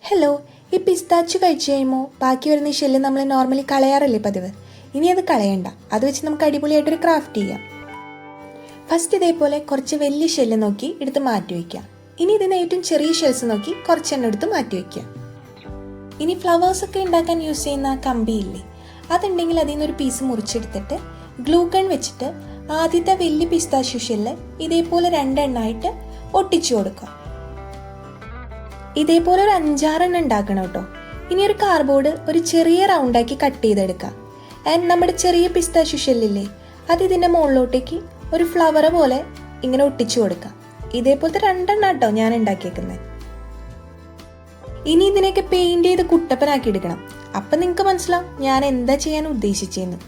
Hello, ഈ പിസ്താച്ചു കഴിച്ചു കഴിയുമ്പോൾ ബാക്കി വരുന്ന ഈ ഷെല്ല് നമ്മൾ നോർമലി കളയാറല്ലേ പതിവ്. ഇനി അത് കളയണ്ട, അത് വെച്ച് നമുക്ക് അടിപൊളിയായിട്ടൊരു ക്രാഫ്റ്റ് ചെയ്യാം. ഫസ്റ്റ് ഇതേപോലെ കുറച്ച് വലിയ ഷെല്ല് നോക്കി എടുത്ത് മാറ്റി വയ്ക്കാം. ഇനി ഇതിന് ഏറ്റവും ചെറിയ ഷെൽസ് നോക്കി കുറച്ചെണ്ണം എടുത്ത് മാറ്റി വയ്ക്കാം. ഇനി ഫ്ലവേഴ്സൊക്കെ ഉണ്ടാക്കാൻ യൂസ് ചെയ്യുന്ന കമ്പിയില്ലേ, അതുണ്ടെങ്കിൽ അതിൽ നിന്നൊരു പീസ് മുറിച്ചെടുത്തിട്ട് ഗ്ലൂ ഗൺ വെച്ചിട്ട് ആദ്യത്തെ വലിയ പിസ്താച്ചു ഷെല്ല് ഇതേപോലെ രണ്ടെണ്ണമായിട്ട് ഒട്ടിച്ചു കൊടുക്കാം. ഇതേപോലെ ഒരു 5-6 ഉണ്ടാക്കണം കേട്ടോ. ഇനി ഒരു കാർഡ്ബോർഡ് ഒരു ചെറിയ റൗണ്ടാക്കി കട്ട് ചെയ്തെടുക്കാം. ആൻഡ് നമ്മുടെ ചെറിയ പിസ്താച്ചു ഷെല്ലില്ലേ, അത് ഇതിൻ്റെ മുകളിലോട്ടേക്ക് ഒരു ഫ്ലവർ പോലെ ഇങ്ങനെ ഒട്ടിച്ചു കൊടുക്കാം. ഇതേപോലത്തെ 2 കേട്ടോ ഞാൻ ഉണ്ടാക്കിയേക്കുന്നത്. ഇനി ഇതിനെയൊക്കെ പെയിന്റ് ചെയ്ത് കുട്ടപ്പനാക്കി എടുക്കണം. അപ്പം നിങ്ങൾക്ക് മനസ്സിലാവും ഞാൻ എന്താ ചെയ്യാൻ ഉദ്ദേശിച്ചെന്ന്.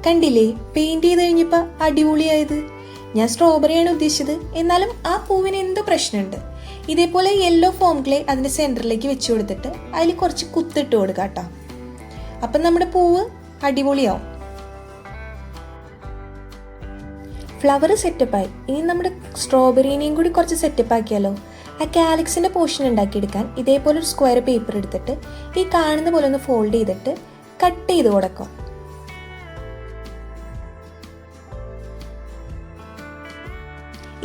കണ്ടില്ലേ, പെയിന്റ് ചെയ്ത് കഴിഞ്ഞപ്പോൾ അടിപൊളിയായത്. ഞാൻ സ്ട്രോബെറിയാണ് ഉദ്ദേശിച്ചത്, എന്നാലും ആ പൂവിന് എന്തോ പ്രശ്നമുണ്ട്. ഇതേപോലെ യെല്ലോ ഫോം ക്ലേ അതിൻ്റെ സെൻറ്ററിലേക്ക് വെച്ച് കൊടുത്തിട്ട് അതിൽ കുറച്ച് കുത്തിട്ട് കൊടുക്കാം കേട്ടോ. അപ്പം നമ്മുടെ പൂവ് അടിപൊളിയാവും. ഫ്ലവർ സെറ്റപ്പായി. ഇനി നമ്മുടെ സ്ട്രോബെറീനെയും കൂടി കുറച്ച് സെറ്റപ്പ് ആക്കിയാലോ. ആ കാലിക്സിൻ്റെ പോർഷൻ ഉണ്ടാക്കിയെടുക്കാൻ ഇതേപോലെ ഒരു സ്ക്വയർ പേപ്പർ എടുത്തിട്ട് ഈ കാണുന്ന പോലെ ഒന്ന് ഫോൾഡ് ചെയ്തിട്ട് കട്ട് ചെയ്ത് കൊടുക്കാം.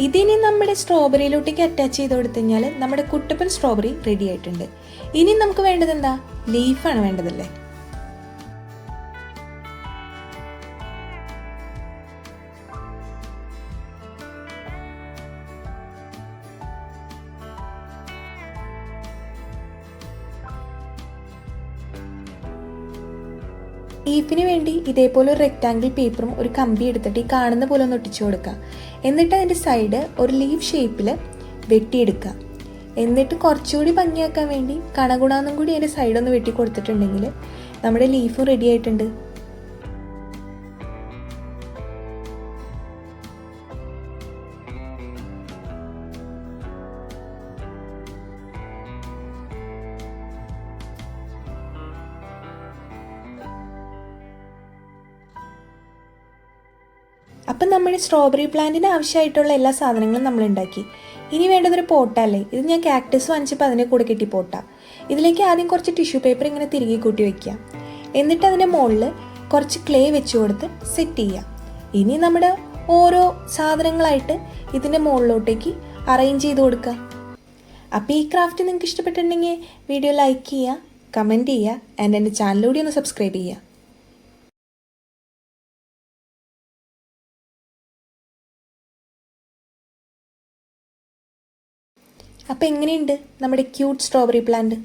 ഇതിനി നമ്മുടെ സ്ട്രോബെറിയിലോട്ടേക്ക് അറ്റാച്ച് ചെയ്ത് കൊടുത്തു കഴിഞ്ഞാൽ നമ്മുടെ കുട്ടപ്പൻ സ്ട്രോബെറി റെഡി ആയിട്ടുണ്ട്. ഇനി നമുക്ക് വേണ്ടത് എന്താ, ലീഫാണ് വേണ്ടതല്ലേ. ലീഫിന് വേണ്ടി ഇതേപോലെ ഒരു റെക്റ്റാങ്കിൾ പേപ്പറും ഒരു കമ്പി എടുത്തിട്ട് ഈ കാണുന്ന പോലെ ഒന്ന് ഒട്ടിച്ചു കൊടുക്കുക. എന്നിട്ട് അതിൻ്റെ സൈഡ് ഒരു ലീഫ് ഷേപ്പിൽ വെട്ടിയെടുക്കുക. എന്നിട്ട് കുറച്ചുകൂടി ഭംഗിയാക്കാൻ വേണ്ടി കണകുണാന്നും കൂടി അതിൻ്റെ സൈഡൊന്ന് വെട്ടി കൊടുത്തിട്ടുണ്ടെങ്കിൽ നമ്മുടെ ലീഫും റെഡി ആയിട്ടുണ്ട്. അപ്പം നമ്മുടെ സ്ട്രോബെറി പ്ലാന്റിന് ആവശ്യമായിട്ടുള്ള എല്ലാ സാധനങ്ങളും നമ്മൾ ഉണ്ടാക്കി. ഇനി വേണ്ടതൊരു പോട്ടല്ലേ. ഇത് ഞാൻ കാക്ടസ് വാങ്ങിച്ചപ്പോൾ അതിൻ്റെ കൂടെ കിട്ടി പോട്ട. ഇതിലേക്ക് ആദ്യം കുറച്ച് ടിഷ്യൂ പേപ്പർ ഇങ്ങനെ തിരികെ കൂട്ടി വയ്ക്കുക. എന്നിട്ട് അതിൻ്റെ മുകളിൽ കുറച്ച് ക്ലേ വെച്ച് കൊടുത്ത് സെറ്റ് ചെയ്യുക. ഇനി നമ്മുടെ ഓരോ സാധനങ്ങളായിട്ട് ഇതിൻ്റെ മുകളിലോട്ടേക്ക് അറേഞ്ച് ചെയ്ത് കൊടുക്കുക. അപ്പോൾ ഈ ക്രാഫ്റ്റ് നിങ്ങൾക്ക് ഇഷ്ടപ്പെട്ടിട്ടുണ്ടെങ്കിൽ വീഡിയോ ലൈക്ക് ചെയ്യുക, കമൻറ്റ് ചെയ്യുക, ആൻഡ് എൻ്റെ ചാനലിലൂടെ ഒന്ന് സബ്സ്ക്രൈബ് ചെയ്യുക. അപ്പോൾ എങ്ങനെയുണ്ട് നമ്മുടെ ക്യൂട്ട് സ്ട്രോബെറി പ്ലാന്റ്?